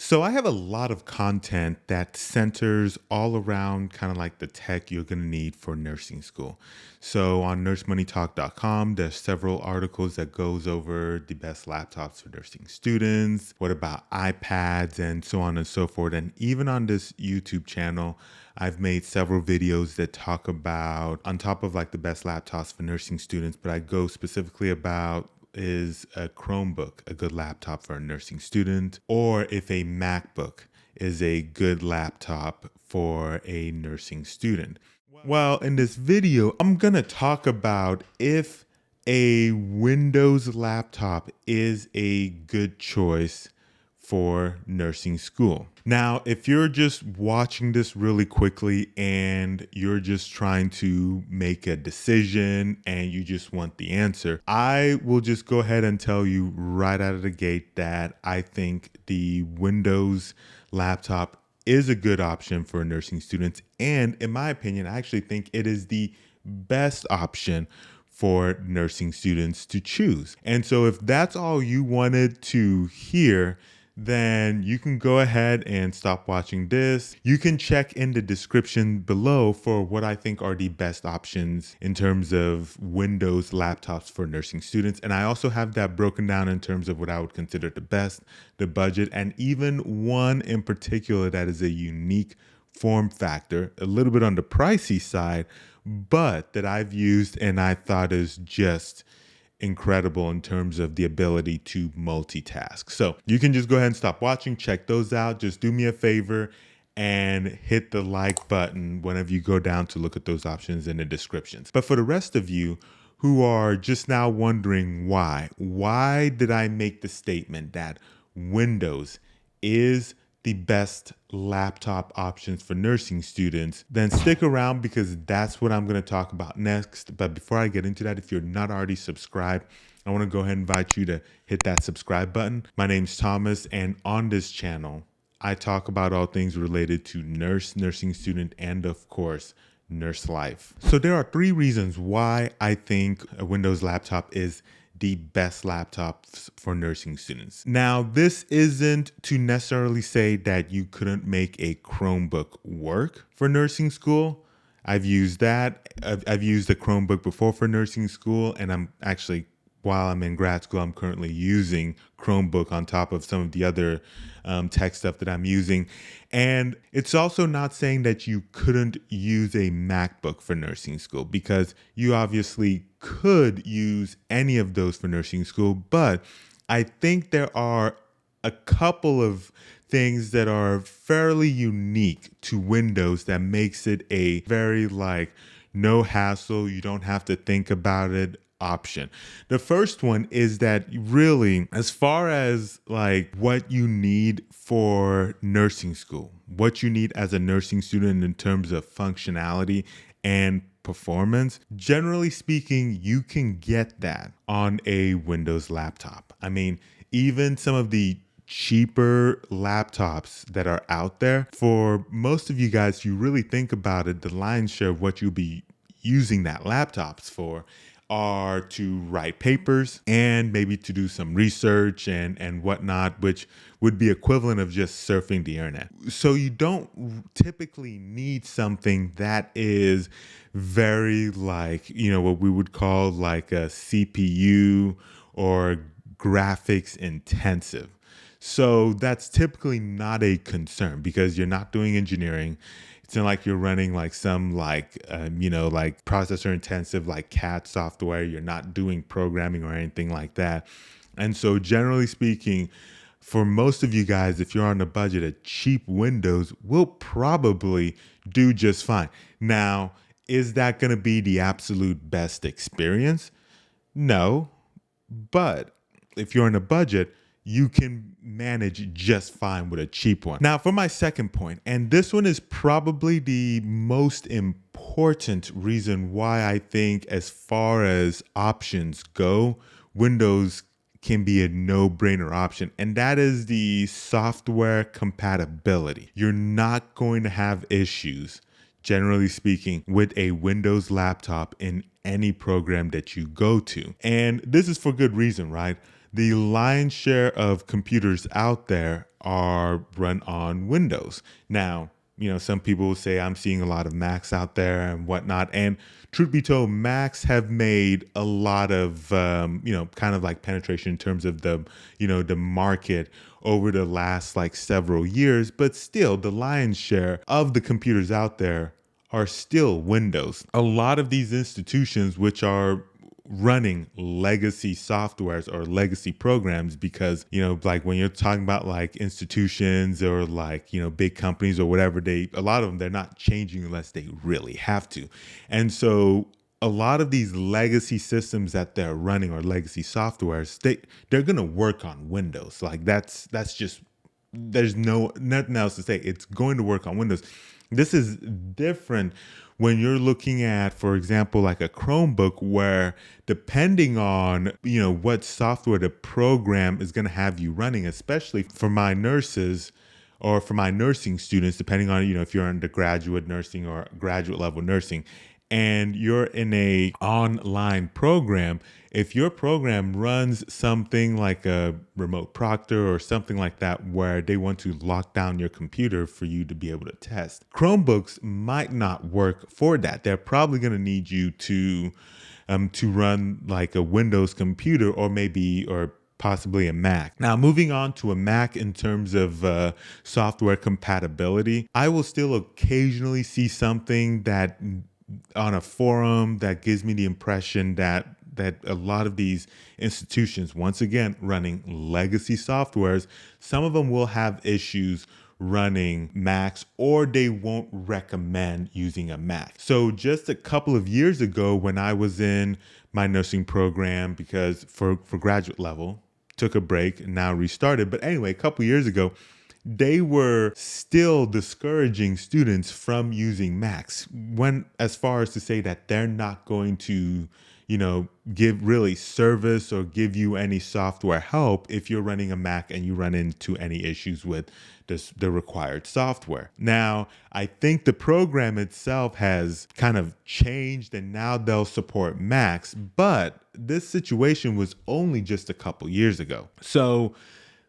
So I have a lot of content that centers all around kind of like the tech you're going to need for nursing school. So on nursemoneytalk.com, there's several articles that goes over the best laptops for nursing students, what about iPads and so on and so forth. And even on this YouTube channel, I've made several videos that talk about on top of like the best laptops for nursing students, but I go specifically about is a Chromebook a good laptop for a nursing student, or if a MacBook is a good laptop for a nursing student. Well, in this video, I'm going to talk about if a Windows laptop is a good choice for nursing school. Now, if you're just watching this really quickly and you're just trying to make a decision and you just want the answer, I will just go ahead and tell you right out of the gate that I think the Windows laptop is a good option for nursing students. And in my opinion, I actually think it is the best option for nursing students to choose. And so if that's all you wanted to hear, then you can go ahead and stop watching this. You can check in the description below for what I think are the best options in terms of Windows laptops for nursing students. And I also have that broken down in terms of what I would consider the best, the budget, and even one in particular that is a unique form factor, a little bit on the pricey side, but that I've used and I thought is just incredible in terms of the ability to multitask. So you can just go ahead and stop watching, check those out. Just do me a favor and hit the like button whenever you go down to look at those options in the descriptions. But for the rest of you who are just now wondering why did I make the statement that Windows is the best laptop options for nursing students, then stick around because that's what I'm going to talk about next. But before I get into that, if you're not already subscribed, I want to go ahead and invite you to hit that subscribe button. My name's Thomas, and on this channel, I talk about all things related to nursing student, and of course, nurse life. So there are 3 reasons why I think a Windows laptop is the best laptops for nursing students. Now, this isn't to necessarily say that you couldn't make a Chromebook work for nursing school. I've used that. I've used a Chromebook before for nursing school, and I'm actually, while I'm in grad school, I'm currently using Chromebook on top of some of the other tech stuff that I'm using. And it's also not saying that you couldn't use a MacBook for nursing school, because you obviously could use any of those for nursing school. But I think there are a couple of things that are fairly unique to Windows that makes it a very no hassle, you don't have to think about it option. The first one is that really, as far as what you need for nursing school, what you need as a nursing student in terms of functionality and performance, generally speaking, you can get that on a Windows laptop. I mean, even some of the cheaper laptops that are out there, for most of you guys, you really think about it, the lion's share of what you'll be using that laptops for are to write papers and maybe to do some research and whatnot, which would be equivalent of just surfing the internet. So you don't typically need something that is very what we would call like a CPU or graphics intensive. So that's typically not a concern because you're not doing engineering. It's not like you're running some processor intensive CAD software. You're not doing programming or anything like that. And so generally speaking, for most of you guys, if you're on a budget, a cheap Windows will probably do just fine. Now, is that going to be the absolute best experience? No, but if you're on a budget, you can manage just fine with a cheap one. Now, for my second point, and this one is probably the most important reason why I think as far as options go, Windows can be a no-brainer option, and that is the software compatibility. You're not going to have issues, generally speaking, with a Windows laptop in any program that you go to. And this is for good reason, right? The lion's share of computers out there are run on Windows. Now, some people will say I'm seeing a lot of Macs out there and whatnot. And truth be told, Macs have made a lot of, kind of like penetration in terms of the market over the last like several years. But still, the lion's share of the computers out there are still Windows. A lot of these institutions, which are running legacy softwares or legacy programs, because like when you're talking about like institutions or like big companies or whatever, a lot of them, they're not changing unless they really have to. And so a lot of these legacy systems that they're running or legacy softwares, they're going to work on Windows. Like that's just, there's nothing else to say. It's going to work on Windows. This is different when you're looking at, for example, like a Chromebook, where depending on, what software the program is going to have you running, especially for my nurses or for my nursing students, depending on, if you're undergraduate nursing or graduate level nursing, and you're in a online program, if your program runs something like a remote proctor or something like that, where they want to lock down your computer for you to be able to test, Chromebooks might not work for that. They're probably going to need you to run like a Windows computer or possibly a Mac. Now, moving on to a Mac in terms of software compatibility, I will still occasionally see something that on a forum that gives me the impression that a lot of these institutions, once again, running legacy softwares, some of them will have issues running Macs, or they won't recommend using a Mac. So just a couple of years ago, when I was in my nursing program, because for graduate level, took a break and now restarted. But anyway, a couple years ago, they were still discouraging students from using Macs, when as far as to say that they're not going to, give really service or give you any software help if you're running a Mac and you run into any issues with the required software. Now, I think the program itself has kind of changed and now they'll support Macs, but this situation was only just a couple years ago. So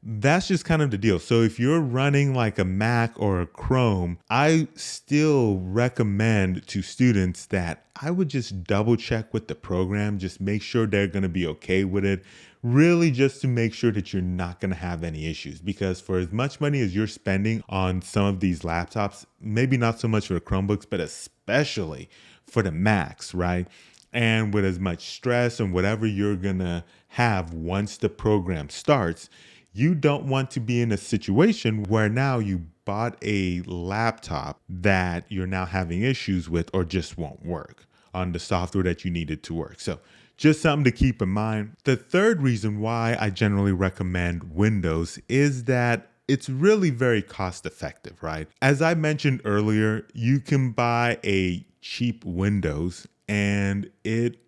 that's just kind of the deal. So if you're running like a Mac or a Chrome, I still recommend to students that I would just double check with the program, just make sure they're going to be okay with it, really just to make sure that you're not going to have any issues. Because for as much money as you're spending on some of these laptops, maybe not so much for the Chromebooks, but especially for the Macs, right? And with as much stress and whatever you're going to have once the program starts, you don't want to be in a situation where now you bought a laptop that you're now having issues with or just won't work on the software that you need it to work. So just something to keep in mind. The third reason why I generally recommend Windows is that it's really very cost effective, right? As I mentioned earlier, you can buy a cheap Windows and it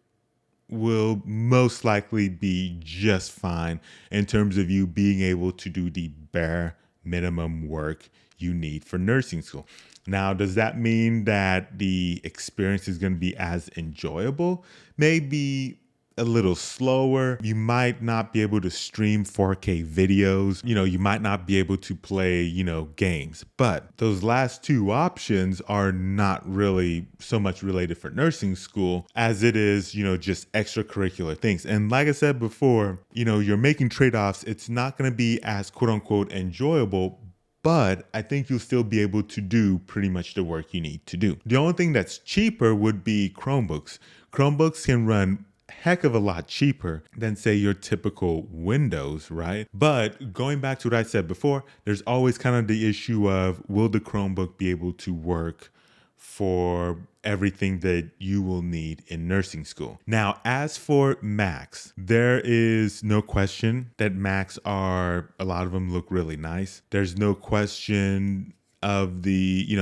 will most likely be just fine in terms of you being able to do the bare minimum work you need for nursing school. Now, does that mean that the experience is going to be as enjoyable? Maybe a little slower. You might not be able to stream 4K videos. You might not be able to play, games. But those last two options are not really so much related for nursing school as it is, just extracurricular things. And like I said before, you're making trade-offs. It's not going to be as quote unquote enjoyable, but I think you'll still be able to do pretty much the work you need to do. The only thing that's cheaper would be Chromebooks. Chromebooks can run heck of a lot cheaper than say your typical Windows, right? But going back to what I said before, there's always kind of the issue of, will the Chromebook be able to work for everything that you will need in nursing school? Now, as for Macs, there is no question that Macs a lot of them look really nice. There's no question of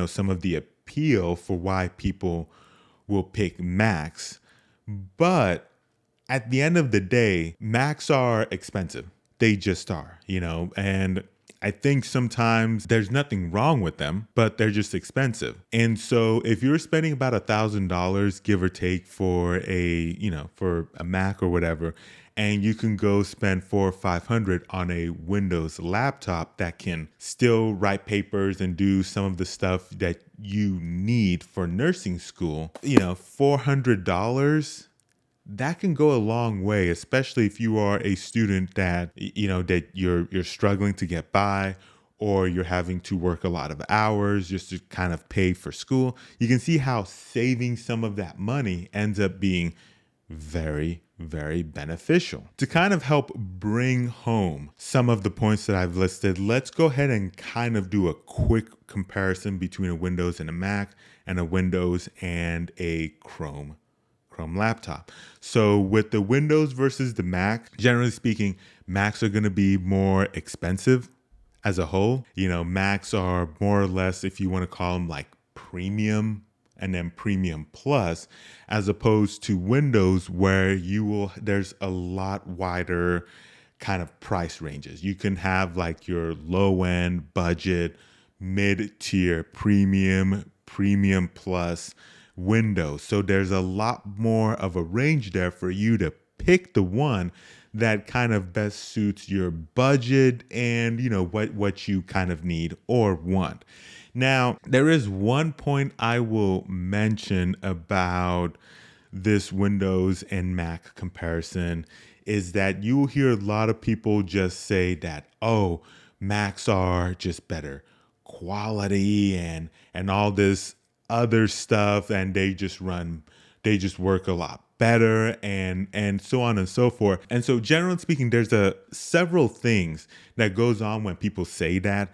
some of the appeal for why people will pick Macs. But at the end of the day, Macs are expensive. They just are, and I think sometimes there's nothing wrong with them, but they're just expensive. And so if you're spending about $1,000, give or take, for for a Mac or whatever, and you can go spend 400 or 500 on a Windows laptop that can still write papers and do some of the stuff that you need for nursing school, $400, that can go a long way, especially if you are a student that that you're struggling to get by, or you're having to work a lot of hours just to kind of pay for school. You can see how saving some of that money ends up being very, very beneficial. To kind of help bring home some of the points that I've listed, let's go ahead and kind of do a quick comparison between a Windows and a Mac, and a Windows and a Chrome laptop. So with the Windows versus the Mac, generally speaking, Macs are going to be more expensive as a whole. Macs are more or less, if you want to call them, like premium and then premium plus, as opposed to Windows, where there's a lot wider kind of price ranges. You can have like your low end, budget, mid tier, premium plus Windows. So there's a lot more of a range there for you to pick the one that kind of best suits your budget and what you kind of need or want. Now, there is one point I will mention about this Windows and Mac comparison, is that you will hear a lot of people just say that, oh, Macs are just better quality and all this other stuff, and they just work a lot better, and so on and so forth. And so generally speaking, there's several things that goes on when people say that,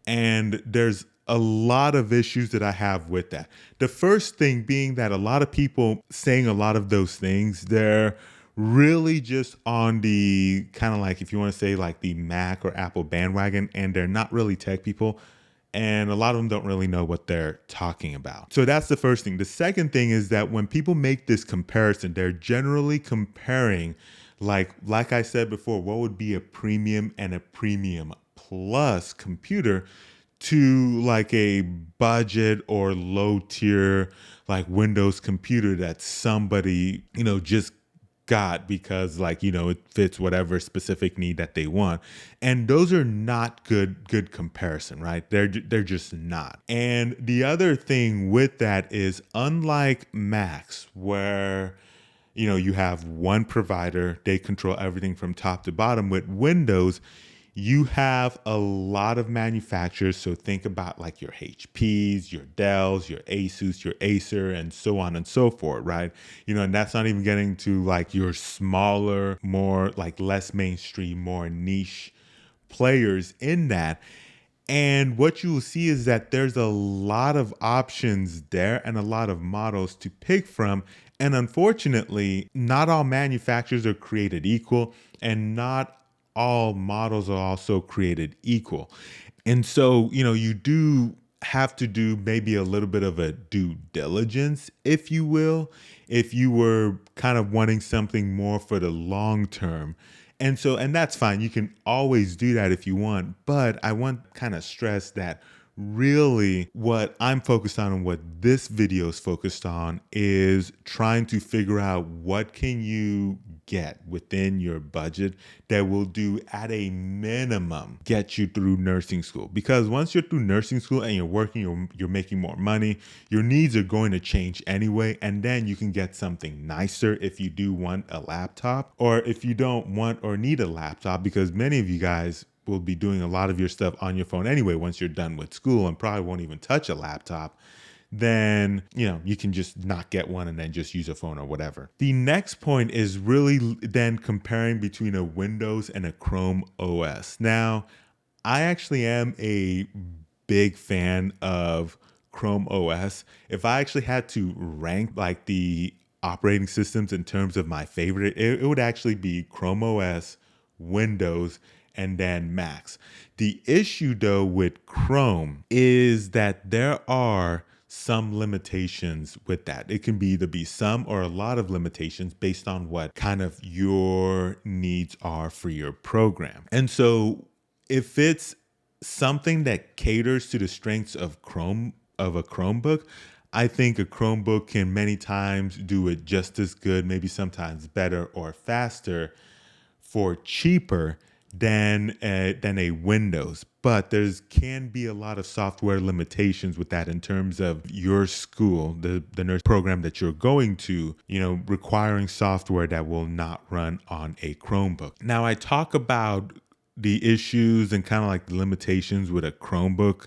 and there's a lot of issues that I have with that. The first thing being that a lot of people saying a lot of those things, they're really just on the kind of, like, if you want to say, like the Mac or Apple bandwagon, and they're not really tech people. And a lot of them don't really know what they're talking about. So that's the first thing. The second thing is that when people make this comparison, they're generally comparing, like I said before, what would be a premium and a premium plus computer to like a budget or low tier like Windows computer that somebody, just got because it fits whatever specific need that they want. And those are not good comparison, right? They're just not. And the other thing with that is, unlike Macs, where you have one provider, they control everything from top to bottom, with Windows you have a lot of manufacturers. So think about like your HPs, your Dells, your Asus, your Acer, and so on and so forth, right? And that's not even getting to like your smaller, more like less mainstream, more niche players in that. And what you will see is that there's a lot of options there and a lot of models to pick from. And unfortunately, not all manufacturers are created equal, and not all models are also created equal. And so, you do have to do maybe a little bit of a due diligence, if you will, if you were kind of wanting something more for the long term. And that's fine. You can always do that if you want. But I want to kind of stress that really what I'm focused on, and what this video is focused on, is trying to figure out what can you get within your budget that will do, at a minimum, get you through nursing school. Because once you're through nursing school and you're working, you're making more money, your needs are going to change anyway, and then you can get something nicer if you do want a laptop, or if you don't want or need a laptop, because many of you guys will be doing a lot of your stuff on your phone anyway once you're done with school, and probably won't even touch a laptop. Then you can just not get one and then just use a phone or whatever. The next point is really then comparing between a Windows and a Chrome OS. Now, I actually am a big fan of Chrome OS. If I actually had to rank like the operating systems in terms of my favorite, it would actually be Chrome OS, Windows, and then Macs. The issue though with Chrome is that there are some limitations with that. It can be either be some or a lot of limitations based on what kind of your needs are for your program. And so if it's something that caters to the strengths of a Chromebook. I think a Chromebook can many times do it just as good, maybe sometimes better or faster for cheaper than a Windows. But there's can be a lot of software limitations with that in terms of your school, the nurse program that you're going to, requiring software that will not run on a Chromebook. Now I talk about the issues and kind of like the limitations with a Chromebook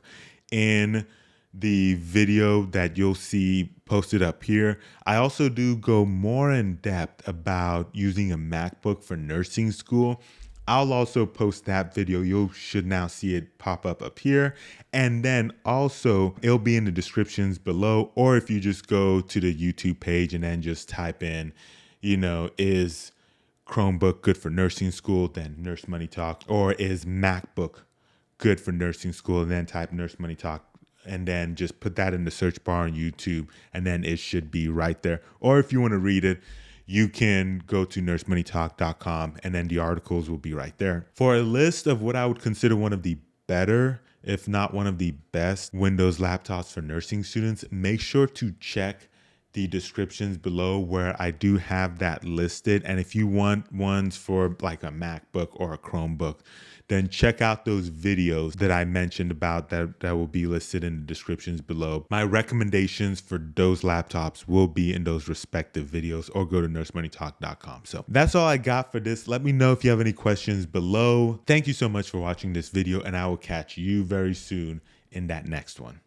in the video that you'll see posted up here. I also do go more in depth about using a MacBook for nursing school. I'll also post that video. You should now see it pop up here. And then also it'll be in the descriptions below, or if you just go to the YouTube page and then just type in, is Chromebook good for nursing school, then Nurse Money Talk, or is MacBook good for nursing school, and then type Nurse Money Talk, and then just put that in the search bar on YouTube, and then it should be right there. Or if you want to read it, you can go to nursemoneytalk.com, and then the articles will be right there. For a list of what I would consider one of the better, if not one of the best Windows laptops for nursing students, make sure to check the descriptions below where I do have that listed. And if you want ones for like a MacBook or a Chromebook, then check out those videos that I mentioned about that will be listed in the descriptions below. My recommendations for those laptops will be in those respective videos, or go to nursemoneytalk.com. So that's all I got for this. Let me know if you have any questions below. Thank you so much for watching this video, and I will catch you very soon in that next one.